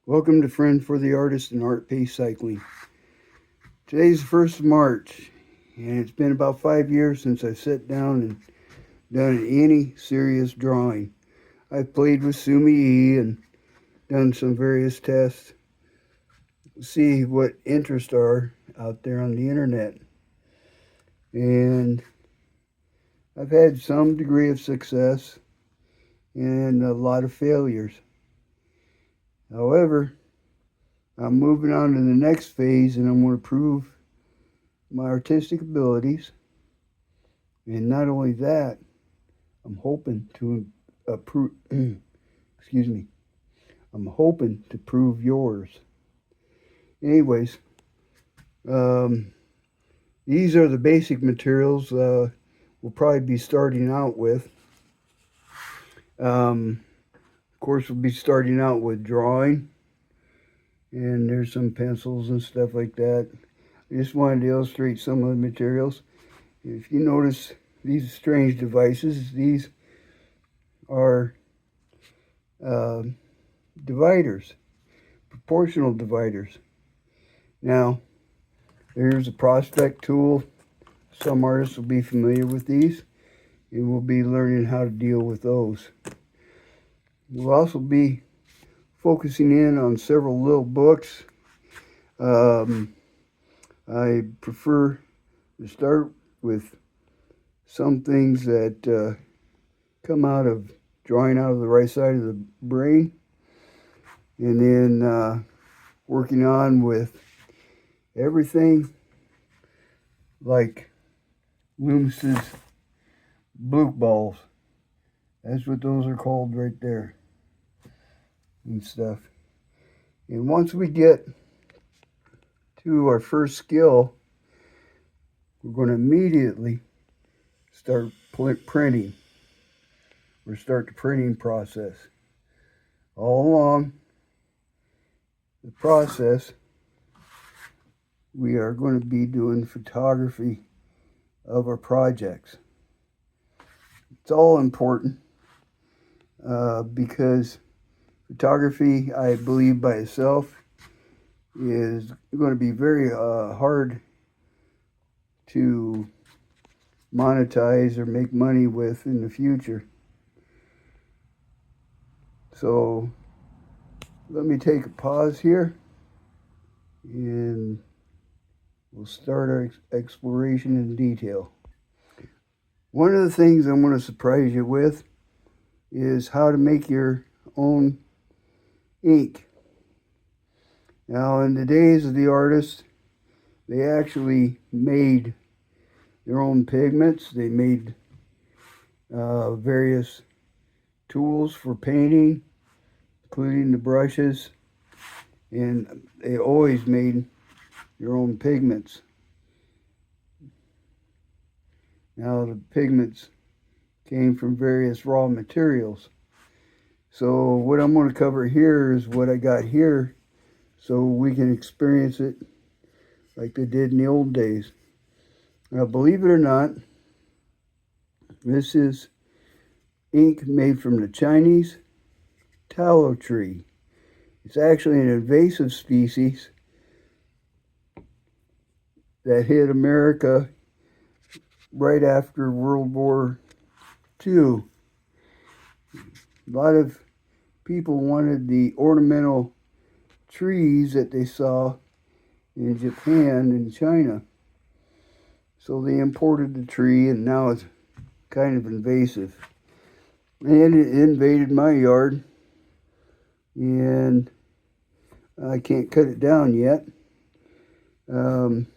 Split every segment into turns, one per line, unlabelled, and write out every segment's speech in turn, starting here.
Welcome to Friend for the Artist and Art Pace Cycling. Today's the 1st of March, and it's been about 5 years since I've sat down and done any serious drawing. I've played with sumi-e and done some various tests to see what interests are out there on the internet. And I've had some degree of success and a lot of failures. However, I'm moving on to the next phase, and I'm going to prove my artistic abilities. And not only that, I'm hoping to I'm hoping to prove yours. Anyways, these are the basic materials we'll probably be starting out with. Of course, we'll be starting out with drawing. And there's some pencils and stuff like that. I just wanted to illustrate some of the materials. If you notice these strange devices, these are dividers, proportional dividers. Now, there's a prospect tool. Some artists will be familiar with these, and we'll be learning how to deal with those. We'll also be focusing in on several little books. I prefer to start with some things that come out of drawing out of the right side of the brain, and then working on with everything like Loomis's blue balls. That's what those are called right there and stuff. And once we get to our first skill, we're going to immediately start printing or start the printing process. All along the process, we are going to be doing photography of our projects. It's all important because photography, I believe by itself, is going to be very hard to monetize or make money with in the future. So let me take a pause here, and we'll start our exploration in detail. One of the things I'm going to surprise you with is how to make your own ink. Now, in the days of the artists, they actually made their own pigments. They made various tools for painting, including the brushes, and they always made their own pigments. Now, the pigments came from various raw materials. So what I'm going to cover here is what I got here, so we can experience it like they did in the old days. Now, believe it or not, this is ink made from the Chinese tallow tree. It's actually an invasive species that hit America right after World War II. A lot of people wanted the ornamental trees that they saw in Japan and China. So they imported the tree, and now it's kind of invasive. And it invaded my yard, and I can't cut it down yet. But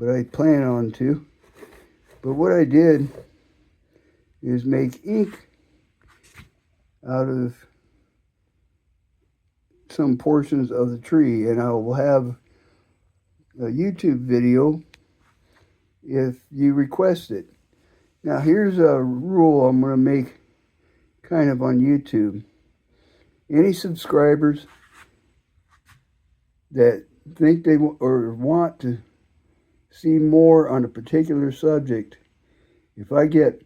I plan on to. But what I did is make ink out of some portions of the tree, and I will have a YouTube video if you request it. Now, here's a rule I'm going to make kind of on YouTube. Any subscribers that think they or want to see more on a particular subject, if I get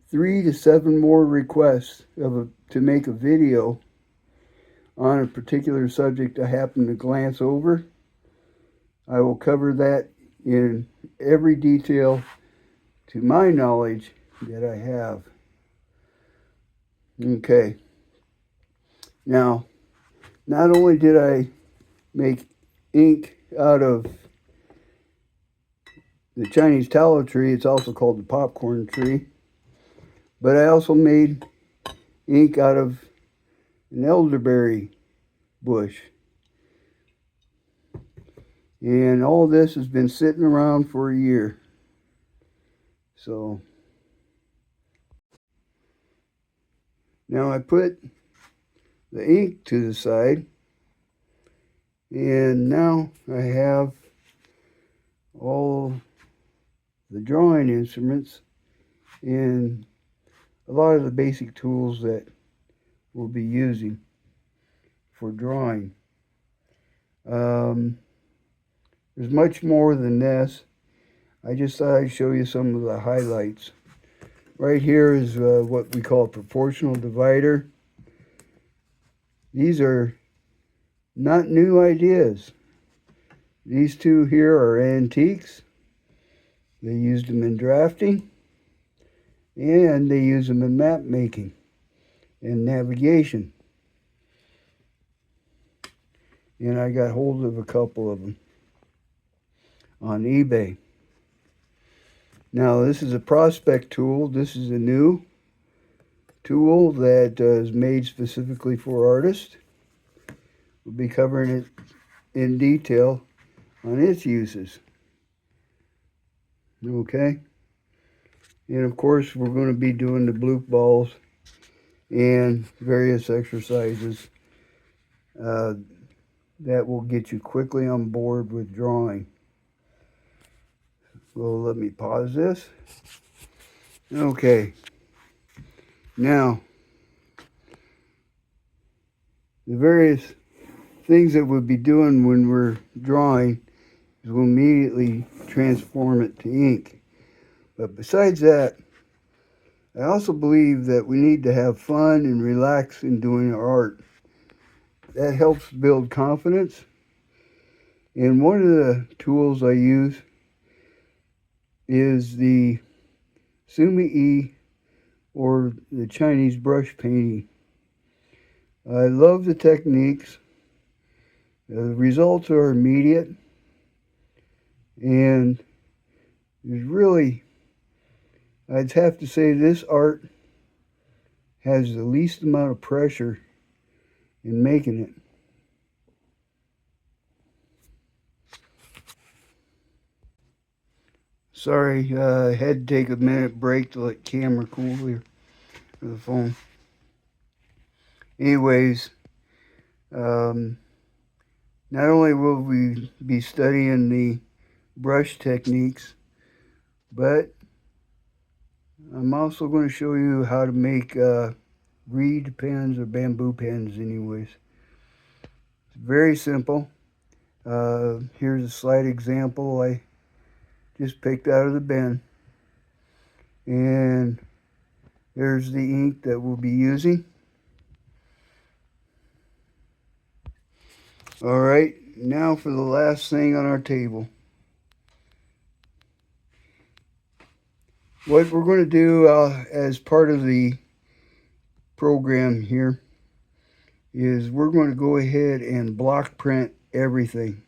3 to 7 more requests to make a video, on a particular subject I happen to glance over, I will cover that in every detail to my knowledge that I have. Okay. Now, not only did I make ink out of the Chinese tallow tree, it's also called the popcorn tree, but I also made ink out of an elderberry bush. And all this has been sitting around for a year. So now I put the ink to the side, and now I have all the drawing instruments and a lot of the basic tools that we'll be using for drawing. There's much more than this. I just thought I'd show you some of the highlights. Right here is what we call a proportional divider. These are not new ideas. These two here are antiques. They used them in drafting, and they use them in map making and navigation. And I got hold of a couple of them on eBay. Now this is a prospect tool. This is a new tool that is made specifically for artists. We'll be covering it in detail on its uses. Okay. And of course we're going to be doing the bloop balls and various exercises that will get you quickly on board with drawing. Well, let me pause this. Okay. Now, the various things that we'll be doing when we're drawing is we'll immediately transform it to ink. But besides that, I also believe that we need to have fun and relax in doing our art. That helps build confidence. And one of the tools I use is the sumi-e, or the Chinese brush painting. I love the techniques. The results are immediate, and there's really, I'd have to say this art has the least amount of pressure in making it. Sorry, I had to take a minute break to let camera cool here for the phone. Anyways, not only will we be studying the brush techniques, but I'm also going to show you how to make reed pens or bamboo pens anyways. It's very simple. Here's a slight example I just picked out of the bin. And there's the ink that we'll be using. Alright, now for the last thing on our table. What we're going to do as part of the program here is we're going to go ahead and block print everything.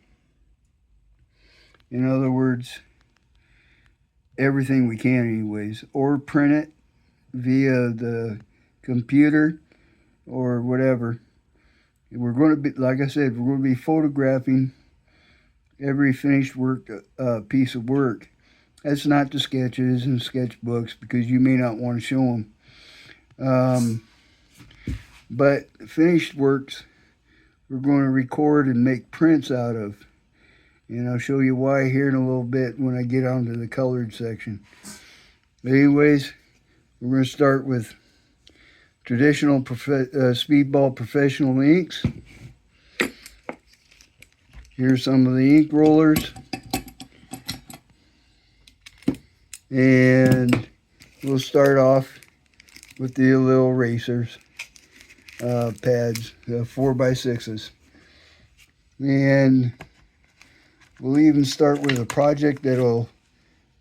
In other words, everything we can anyways, or print it via the computer or whatever. We're going to be, like I said, we're going to be photographing every finished work piece of work. That's not the sketches and sketchbooks, because you may not want to show them. But finished works we're going to record and make prints out of. And I'll show you why here in a little bit when I get onto the colored section. But anyways, we're going to start with traditional speedball professional inks. Here's some of the ink rollers. And we'll start off with the little erasers. pads, 4x6s. And we'll even start with a project that'll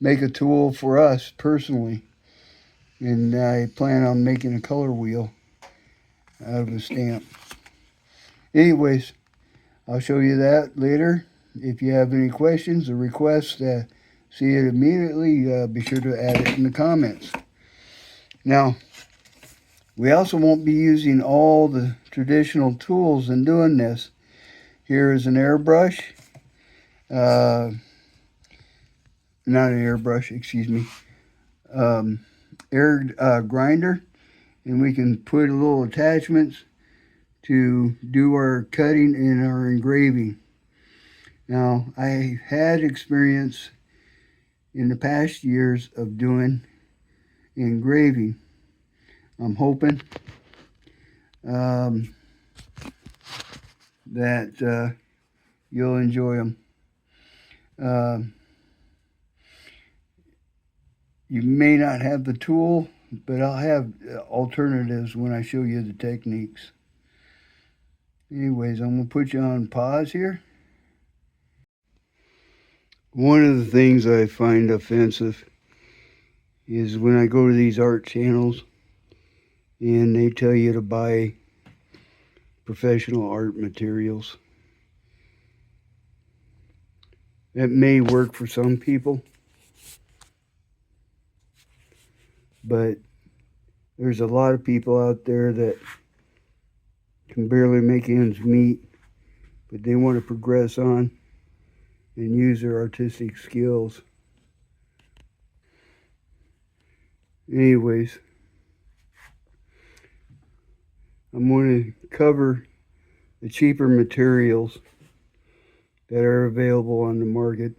make a tool for us personally. And I plan on making a color wheel out of a stamp. Anyways, I'll show you that later. If you have any questions or requests to see it immediately, be sure to add it in the comments. Now, we also won't be using all the traditional tools in doing this. Here is an airbrush. Not an airbrush, excuse me. Air grinder. And we can put little attachments to do our cutting and our engraving. Now, I had experience in the past years of doing engraving. I'm hoping that you'll enjoy them. You may not have the tool, but I'll have alternatives when I show you the techniques. Anyways, I'm going to put you on pause here. One of the things I find offensive is when I go to these art channels and they tell you to buy professional art materials. That may work for some people, but there's a lot of people out there that can barely make ends meet, but they want to progress on and use their artistic skills. Anyways, I'm going to cover the cheaper materials that are available on the market,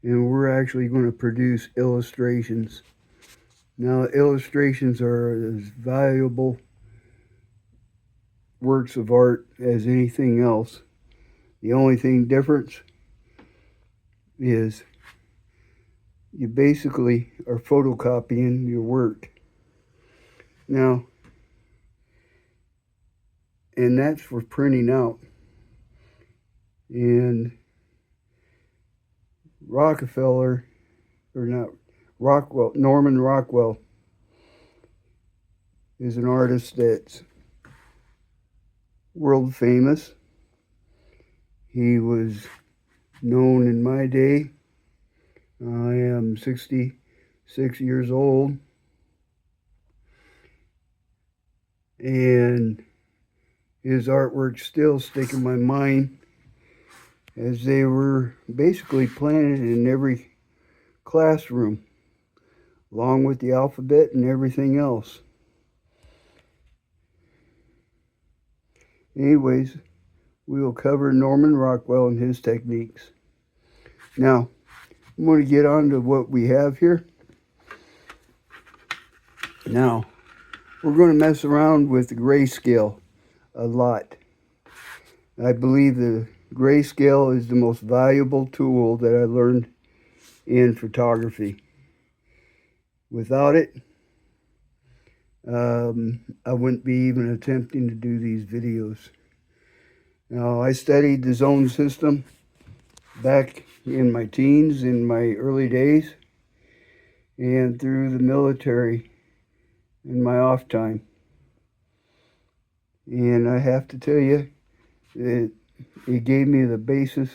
and we're actually going to produce illustrations. Now, illustrations are as valuable works of art as anything else. The only thing difference is you basically are photocopying your work. Now, and that's for printing out. And Rockefeller, or not, Rockwell, Norman Rockwell is an artist that's world famous. He was known in my day. I am 66 years old, and his artwork still stick in my mind, as they were basically planted in every classroom, along with the alphabet and everything else. Anyways, we will cover Norman Rockwell and his techniques. Now, I'm going to get on to what we have here. Now, we're going to mess around with the grayscale a lot. I believe the grayscale is the most valuable tool that I learned in photography. Without it, I wouldn't be even attempting to do these videos. Now, I studied the zone system back in my teens, in my early days, and through the military in my off time. And I have to tell you, it gave me the basis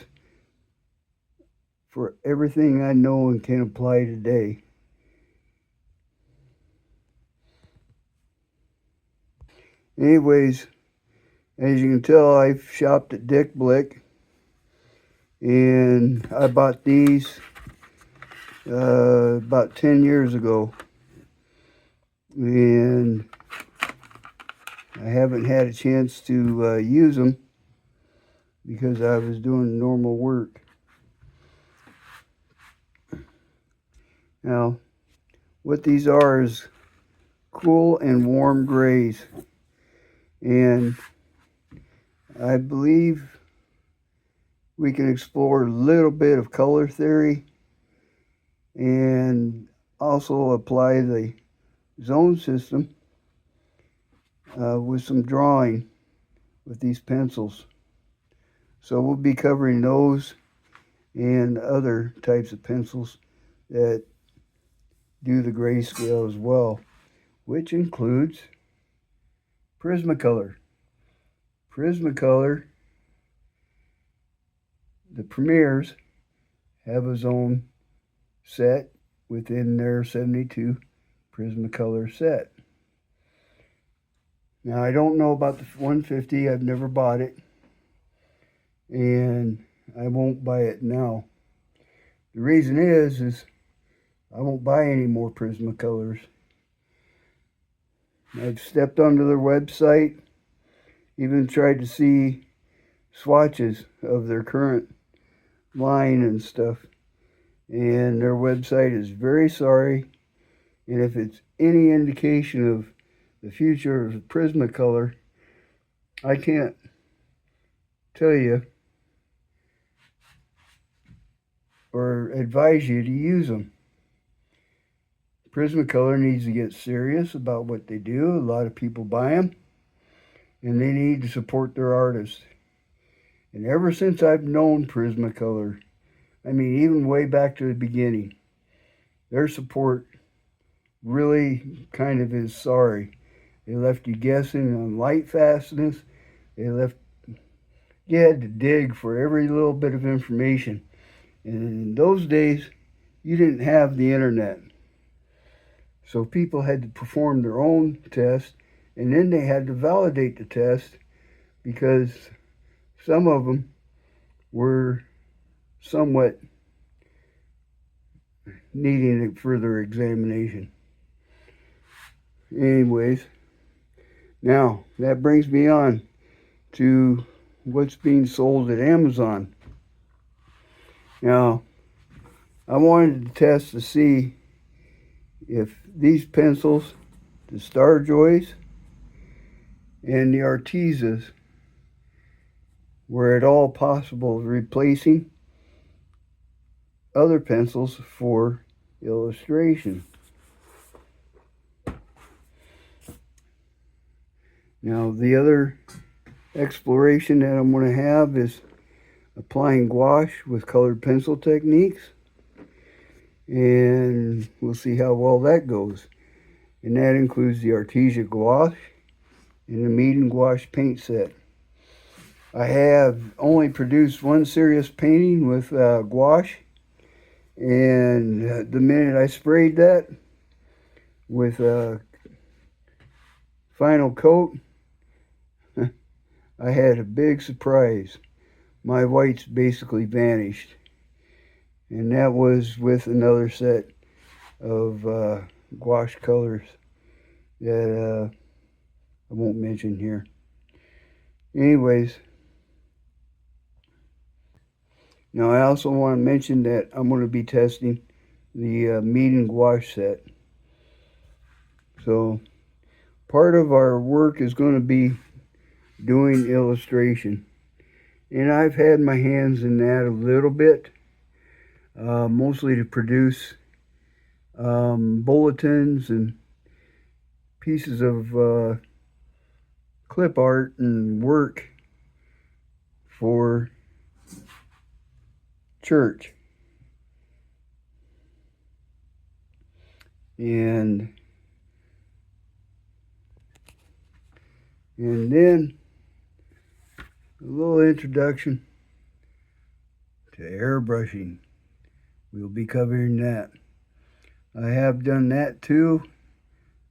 for everything I know and can apply today. Anyways, as you can tell, I've shopped at Dick Blick, and I bought these about 10 years ago, and I haven't had a chance to use them because I was doing normal work. Now, what these are is cool and warm grays, and I believe we can explore a little bit of color theory and also apply the zone system with some drawing with these pencils. So we'll be covering those and other types of pencils that do the grayscale as well, which includes Prismacolor. Prismacolor, the Premiers have his own set within their 72 Prismacolor set. Now, I don't know about the 150. I've never bought it, and I won't buy it now. The reason is I won't buy any more Prismacolors. I've stepped onto their website, even tried to see swatches of their current line and stuff, and their website is very sorry. And if it's any indication of the future of Prismacolor, I can't tell you or advise you to use them. Prismacolor needs to get serious about what they do. A lot of people buy them, and they need to support their artists. And ever since I've known Prismacolor, I mean, even way back to the beginning, their support really kind of is sorry. They left you guessing on light fastness. You had to dig for every little bit of information. And in those days, you didn't have the internet. So people had to perform their own test, and then they had to validate the test because some of them were somewhat needing a further examination. Anyways, now that brings me on to what's being sold at Amazon. Now, I wanted to test to see if these pencils, the Starjoys and the Artesas, were at all possible of replacing other pencils for illustration. Now, the other exploration that I'm going to have is applying gouache with colored pencil techniques, and we'll see how well that goes. And that includes the Artesia gouache and the medium gouache paint set. I have only produced one serious painting with gouache, and the minute I sprayed that with a final coat, I had a big surprise. My whites basically vanished, and that was with another set of gouache colors that I won't mention here. Anyways, now I also want to mention that I'm going to be testing the medium gouache set. So part of our work is going to be doing illustration, and I've had my hands in that a little bit, mostly to produce bulletins and pieces of clip art and work for church. And then a little introduction to airbrushing. We'll be covering that. I have done that too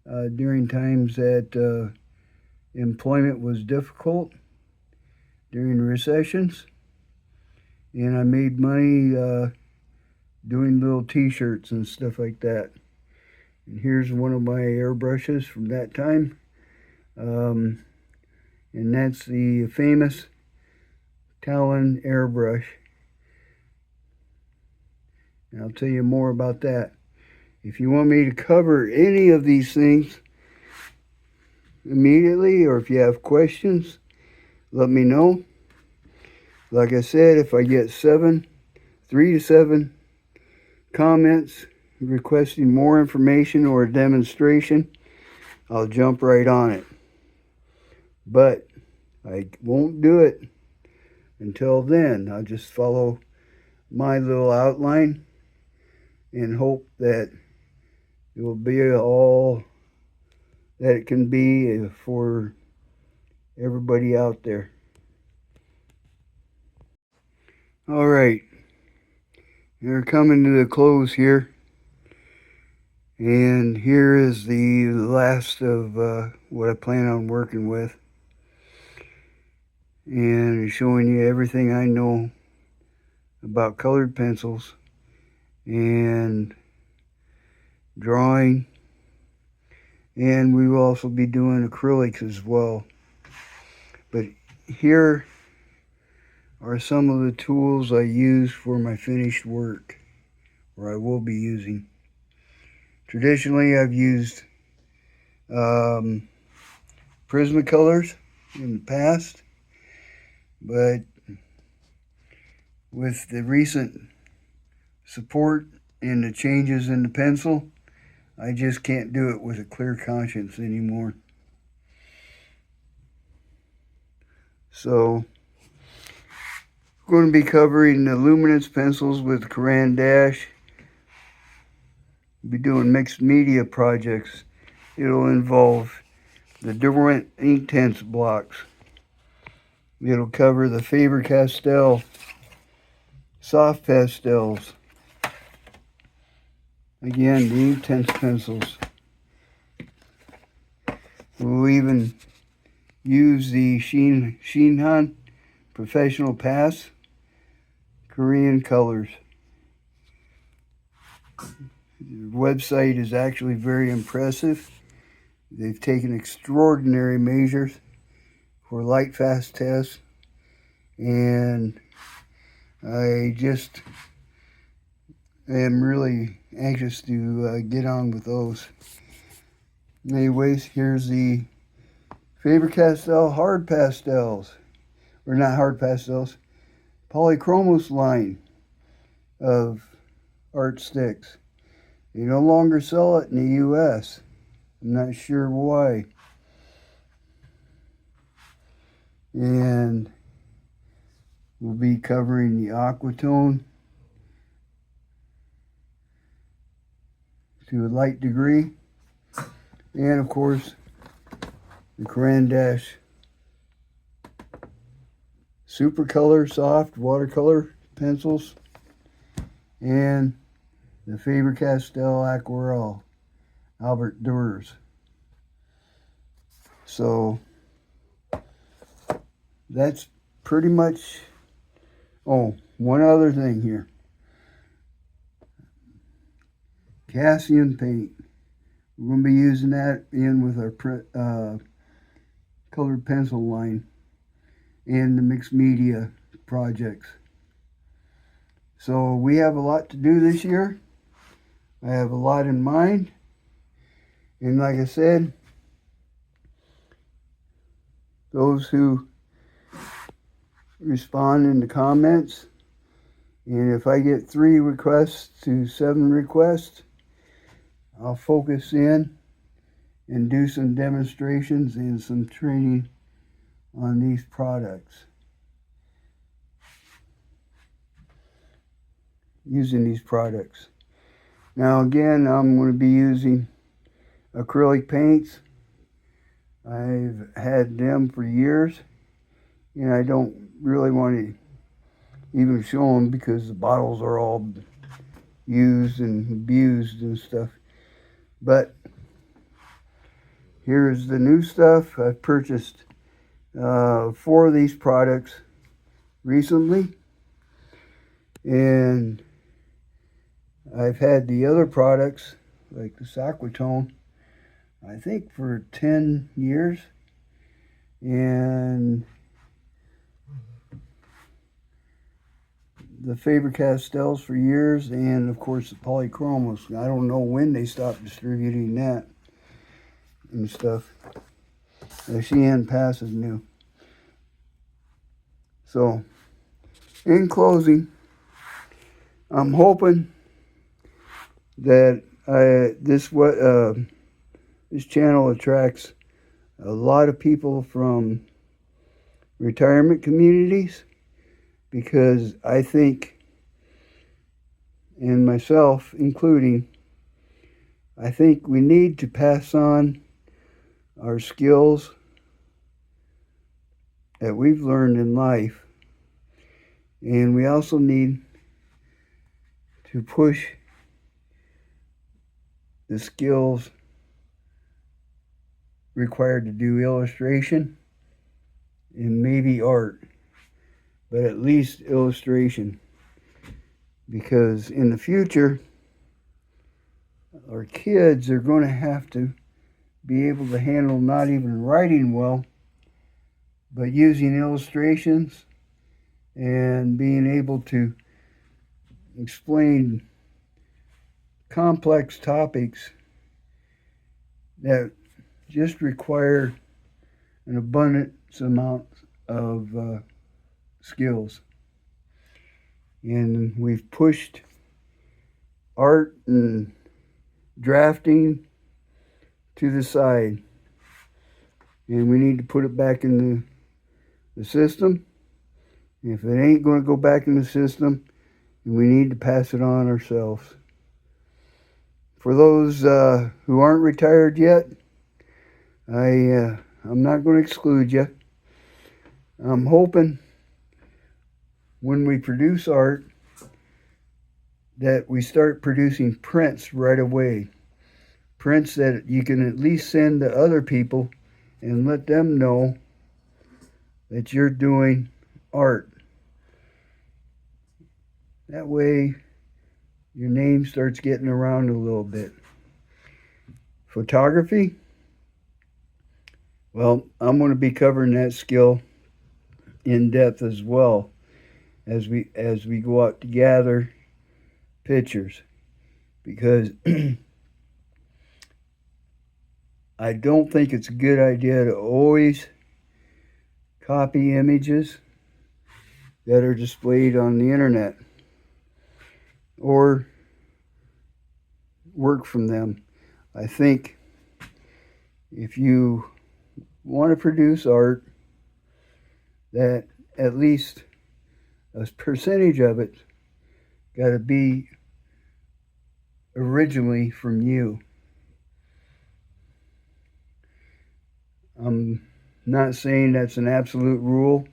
during times that employment was difficult during recessions, and I made money doing little t-shirts and stuff like that. And here's one of my airbrushes from that time, and that's the famous Talon airbrush. And I'll tell you more about that. If you want me to cover any of these things immediately, or if you have questions, let me know. Like I said, if I get 3 to 7 comments requesting more information or a demonstration, I'll jump right on it. But I won't do it until then. I'll just follow my little outline and hope that it will be all that it can be for everybody out there. All right, we're coming to the close here. And here is the last of what I plan on working with. And showing you everything I know about colored pencils and drawing. And we will also be doing acrylics as well. But here are some of the tools I use for my finished work, or I will be using. Traditionally, I've used Prismacolors in the past, but with the recent support and the changes in the pencil, I just can't do it with a clear conscience anymore. So, I'm going to be covering the luminance pencils with Caran dash. Be doing mixed media projects. It'll involve the Derwent Inktense blocks. It'll cover the Faber-Castelle soft pastels. Again, the Inktense pencils. We'll even use the Shinhan Professional Pass Korean colors. The website is actually very impressive. They've taken extraordinary measures for light fast tests, and I just am really anxious to get on with those. Anyways, here's the Faber-Castelle hard pastels, or not hard pastels, polychromos line of art sticks. They no longer sell it in the U.S. I'm not sure why. And we'll be covering the aquatone to a light degree. And of course, the Caran dash Supercolor soft watercolor pencils and the Faber-Castell Aquarelle Albert Dürer. So that's pretty much. Oh, one other thing here. Caseine paint. We're going to be using that in with our colored pencil line and the mixed media projects. So we have a lot to do this year. I have a lot in mind. And like I said, those who respond in the comments, and if I get 3 requests to 7 requests, I'll focus in and do some demonstrations and some training on these products, using these products. Now again, I'm going to be using acrylic paints. I've had them for years, and I don't really want to even show them because the bottles are all used and abused and stuff. But here's the new stuff. I've purchased 4 of these products recently, and I've had the other products like the Aquatone I think for 10 years, and the Faber-Castells for years, and of course the polychromos. I don't know when they stopped distributing that and stuff. The Shein Pass is new. So, in closing, I'm hoping that this channel attracts a lot of people from retirement communities, because I think, and myself including, I think we need to pass on our skills that we've learned in life, and we also need to push the skills required to do illustration and maybe art, but at least illustration, because in the future our kids are going to have to be able to handle not even writing well, but using illustrations and being able to explain complex topics that just require an abundance amount of skills. And we've pushed art and drafting to the side, and we need to put it back in the system. If it ain't going to go back in the system, then we need to pass it on ourselves. For those who aren't retired yet, I'm not going to exclude you. I'm hoping when we produce art that we start producing prints right away. Prints that you can at least send to other people and let them know that you're doing art. That way your name starts getting around a little bit. Photography, well, I'm going to be covering that skill in depth as well as we go out to gather pictures, because I don't think it's a good idea to always copy images that are displayed on the internet or work from them. I think if you want to produce art, that at least a percentage of it got to be originally from you. I'm not saying that's an absolute rule.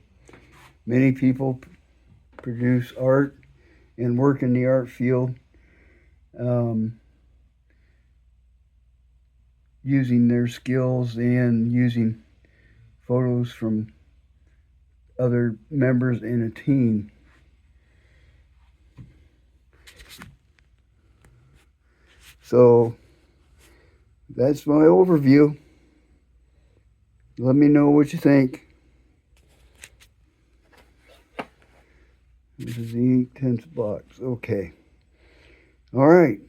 Many people produce art and work in the art field using their skills and using photos from other members in a team. So that's my overview. Let me know what you think. This is the Inktense box. Okay. All right.